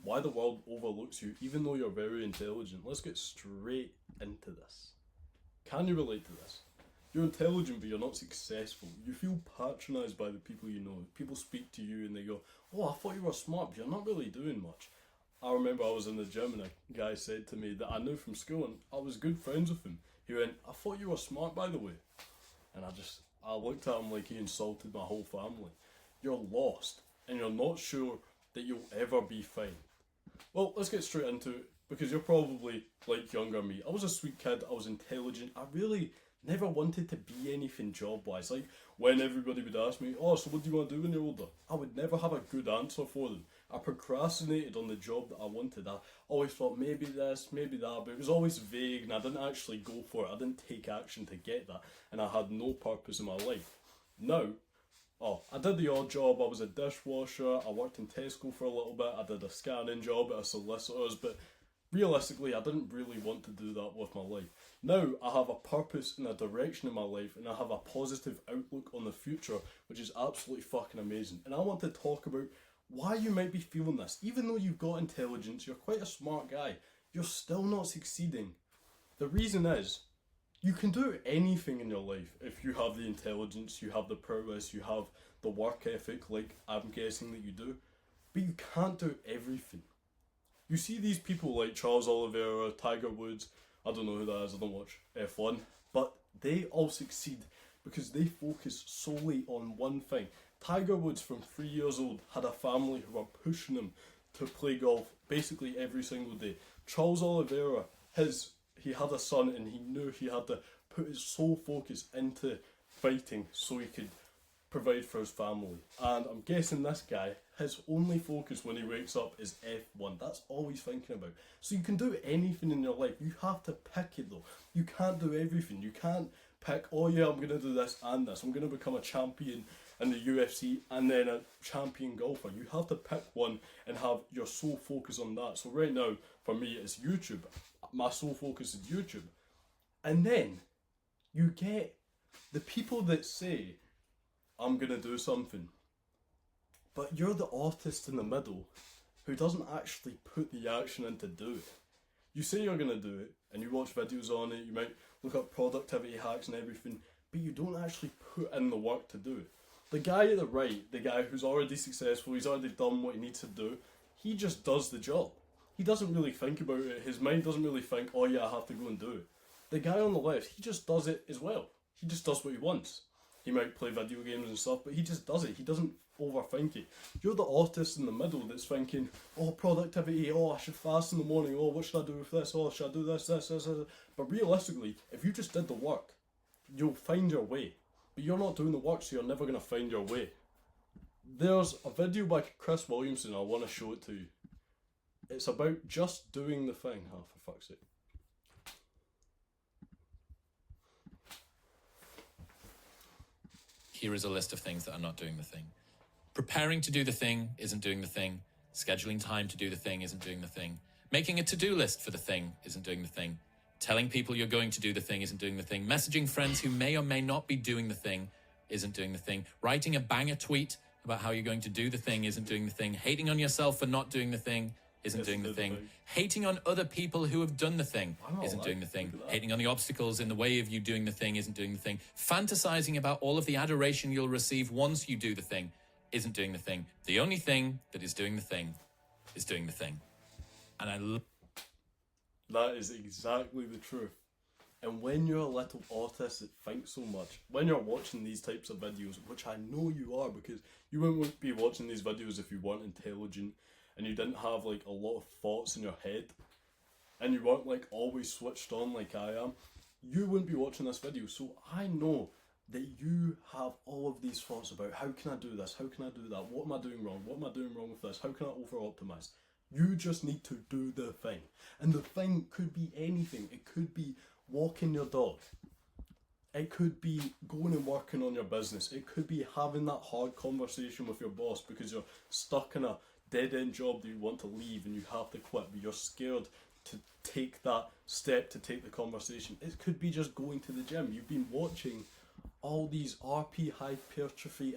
why the world overlooks you even though you're very intelligent. Let's get straight into this. Can you relate to this? You're intelligent but you're not successful. You feel patronised by the people you know. People speak to you and they go, oh, I thought you were smart, but you're not really doing much. I remember I was in the gym and a guy said to me that I knew from school and I was good friends with him. He went, I thought you were smart, by the way. And I looked at him like he insulted my whole family. You're lost and you're not sure that you'll ever be fine. Well, let's get straight into it because you're probably like younger me. I was a sweet kid, I was intelligent, I really never wanted to be anything job wise. Like when everybody would ask me, oh, so what do you want to do when you're older? I would never have a good answer for them. I procrastinated on the job that I wanted. I always thought maybe this, maybe that, but it was always vague and I didn't actually go for it. I didn't take action to get that and I had no purpose in my life. Now, I did the odd job. I was a dishwasher, I worked in Tesco for a little bit, I did a scanning job at a solicitor's, but realistically, I didn't really want to do that with my life. Now, I have a purpose and a direction in my life, and I have a positive outlook on the future, which is absolutely fucking amazing. And I want to talk about why you might be feeling this. Even though you've got intelligence, you're quite a smart guy, you're still not succeeding. The reason is, you can do anything in your life if you have the intelligence, you have the prowess, you have the work ethic, like I'm guessing that you do, but you can't do everything. You see these people like Charles Oliveira, Tiger Woods, I don't know who that is, I don't watch F1, but they all succeed because they focus solely on one thing. Tiger Woods from 3 years old had a family who were pushing him to play golf basically every single day. Charles Oliveira, he had a son and he knew he had to put his sole focus into fighting so he could provide for his family. And I'm guessing this guy, his only focus when he wakes up is F1. That's all he's thinking about. So you can do anything in your life. You have to pick it though. You can't do everything. You can't pick, oh yeah, I'm going to do this and this. I'm going to become a champion in the UFC and then a champion golfer. You have to pick one and have your sole focus on that. So right now, for me, it's YouTube. My sole focus is YouTube. And then you get the people that say, I'm going to do something. But you're the artist in the middle who doesn't actually put the action in to do it. You say you're going to do it and you watch videos on it, you might look up productivity hacks and everything, but you don't actually put in the work to do it. The guy at the right, the guy who's already successful, he's already done what he needs to do, he just does the job. He doesn't really think about it, his mind doesn't really think, oh yeah, I have to go and do it. The guy on the left, he just does it as well. He just does what he wants. He might play video games and stuff, but he just does it. He doesn't overthink it. You're the artist in the middle that's thinking, oh, productivity, oh, I should fast in the morning, oh, what should I do with this, oh, should I do this. But realistically, if you just did the work, you'll find your way. But you're not doing the work, so you're never going to find your way. There's a video by Chris Williamson, I want to show it to you. It's about just doing the thing. Oh, for fuck's sake. Here is a list of things that are not doing the thing. Preparing to do the thing isn't doing the thing. Scheduling time to do the thing isn't doing the thing. Making a to-do list for the thing isn't doing the thing. Telling people you're going to do the thing isn't doing the thing. Messaging friends who may or may not be doing the thing isn't doing the thing. Writing a banger tweet about how you're going to do the thing isn't doing the thing. Hating on yourself for not doing the thing isn't doing the thing. Hating on other people who have done the thing isn't doing the thing. Hating on the obstacles in the way of you doing the thing isn't doing the thing. Fantasizing about all of the adoration you'll receive once you do the thing isn't doing the thing. The only thing that is doing the thing is doing the thing. And that is exactly the truth. And when you're a little artist that thinks so much, when you're watching these types of videos, which I know you are, because you wouldn't be watching these videos if you weren't intelligent and you didn't have like a lot of thoughts in your head and you weren't like always switched on like I am, you wouldn't be watching this video. So I know that you have all of these thoughts about how can I do this, how can I do that, what am I doing wrong, what am I doing wrong with this, how can I over-optimize. You just need to do the thing. And the thing could be anything. It could be walking your dog. It could be going and working on your business. It could be having that hard conversation with your boss because you're stuck in a dead-end job that you want to leave and you have to quit, but you're scared to take that step to take the conversation. It could be just going to the gym. You've been watching all these RP hypertrophy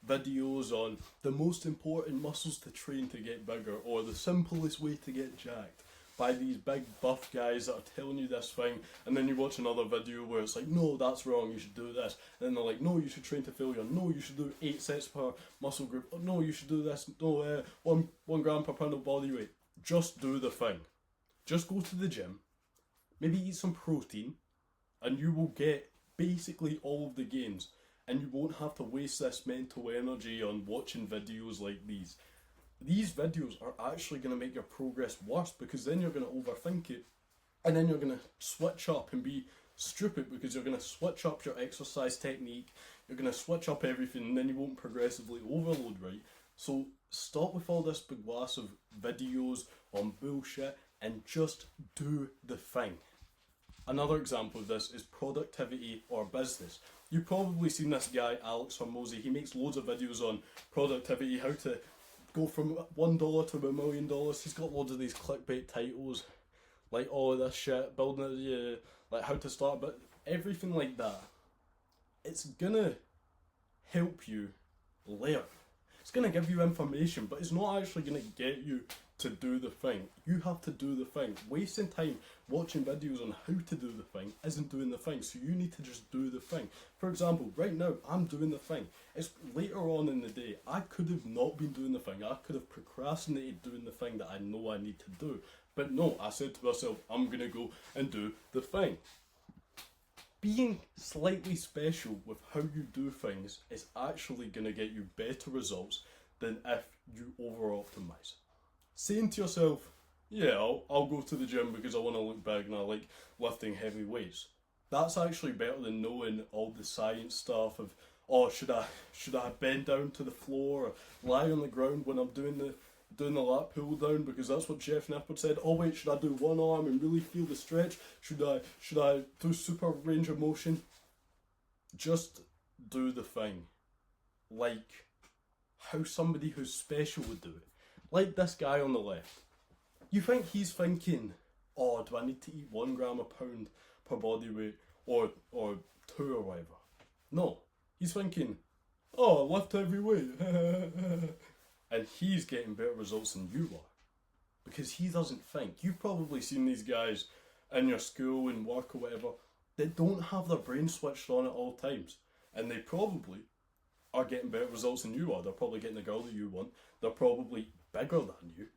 videos on the most important muscles to train to get bigger, or the simplest way to get jacked, by these big buff guys that are telling you this thing, and then you watch another video where it's like, no, that's wrong, you should do this, and then they're like, no, you should train to failure, no, you should do 8 sets per muscle group, oh, no, you should do this, no, 1 gram per pound of body weight. Just do the thing. Just go to the gym, maybe eat some protein, and you will get basically all of the gains, and you won't have to waste this mental energy on watching videos like these. These videos are actually going to make your progress worse, because then you're going to overthink it, and then you're going to switch up and be stupid, because you're going to switch up your exercise technique, you're going to switch up everything, and then you won't progressively overload, right? So stop with all this big glass of videos on bullshit and just do the thing. Another example of this is productivity or business. You've probably seen this guy, Alex Hormozi. He makes loads of videos on productivity, how to go from $1 to $1 million. He's got loads of these clickbait titles, like all of this shit, building like how to start, but everything like that. It's gonna help you later. It's gonna give you information, but it's not actually gonna get you to do the thing. You have to do the thing. Wasting time watching videos on how to do the thing isn't doing the thing, so you need to just do the thing. For example, right now, I'm doing the thing. It's later on in the day. I could have not been doing the thing. I could have procrastinated doing the thing that I know I need to do. But no, I said to myself, I'm gonna go and do the thing. Being slightly special with how you do things is actually gonna get you better results than if you over-optimize. Saying to yourself, yeah, I'll go to the gym because I want to look big and I like lifting heavy weights. That's actually better than knowing all the science stuff of, oh, should I bend down to the floor or lie on the ground when I'm doing the lat pull down, because that's what Jeff Nippard said. Oh wait, should I do one arm and really feel the stretch? Should I do super range of motion? Just do the thing. Like how somebody who's special would do it. Like this guy on the left. You think he's thinking, oh, do I need to eat 1 gram a pound per body weight or 2 or whatever? No. He's thinking, oh, lift heavy weight. And he's getting better results than you are. Because he doesn't think. You've probably seen these guys in your school and work or whatever that don't have their brain switched on at all times. And they probably are getting better results than you are. They're probably getting the girl that you want. They're probably bigger than you.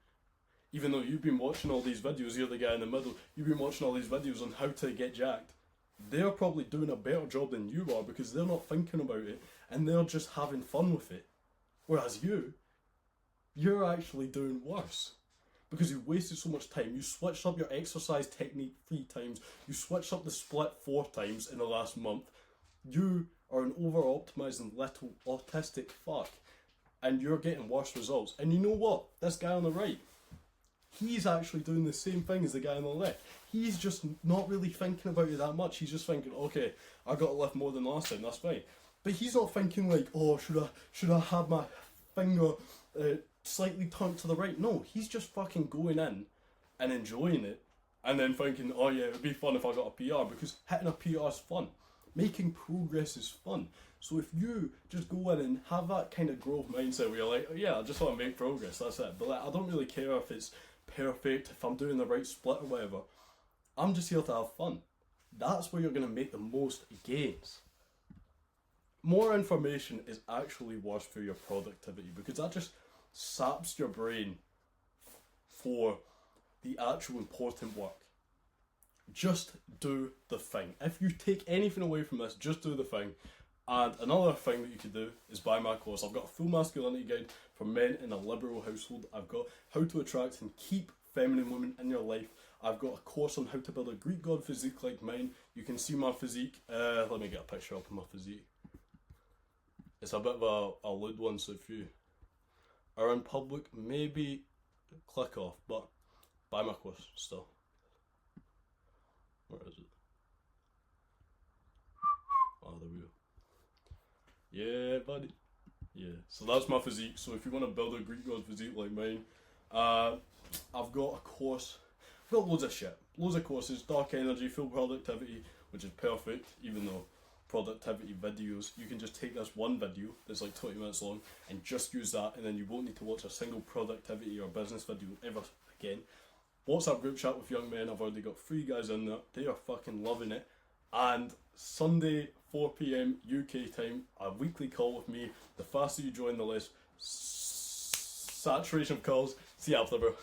Even though you've been watching all these videos, you're the guy in the middle, you've been watching all these videos on how to get jacked. They're probably doing a better job than you are because they're not thinking about it and they're just having fun with it. Whereas you're actually doing worse. Because you wasted so much time. You switched up your exercise technique 3 times. You switched up the split 4 times in the last month. You are an over-optimizing little autistic fuck. And you're getting worse results. And you know what? This guy on the right, he's actually doing the same thing as the guy on the left. He's just not really thinking about it that much. He's just thinking, okay, I got to lift more than last time, that's fine. But he's not thinking like, oh, should I have my finger slightly turned to the right? No, he's just fucking going in and enjoying it and then thinking, oh yeah, it would be fun if I got a PR, because hitting a PR is fun. Making progress is fun. So if you just go in and have that kind of growth mindset where you're like, oh yeah, I just want to make progress, that's it. But like, I don't really care if it's perfect, if I'm doing the right split or whatever. I'm just here to have fun. That's where you're going to make the most gains. More information is actually worse for your productivity, because that just saps your brain for the actual important work. Just do the thing. If you take anything away from this, just do the thing. And another thing that you could do is buy my course. I've got a full masculinity guide for men in a liberal household. I've got how to attract and keep feminine women in your life. I've got a course on how to build a Greek god physique like mine. You can see my physique. Let me get a picture up of my physique. It's a bit of a lewd one, so if you are in public, maybe click off, but buy my course still. Where is it? Oh, there we go. Yeah, buddy. Yeah, so that's my physique. So if you want to build a Greek god physique like mine, I've got a course. I've got loads of shit. Loads of courses. Dark energy, full productivity, which is perfect, even though productivity videos. You can just take this one video that's like 20 minutes long and just use that, and then you won't need to watch a single productivity or business video ever again. WhatsApp group chat with young men, I've already got 3 guys in there. They are fucking loving it. And Sunday, 4 p.m. UK time, a weekly call with me. The faster you join, the less saturation of calls. See you after, bro.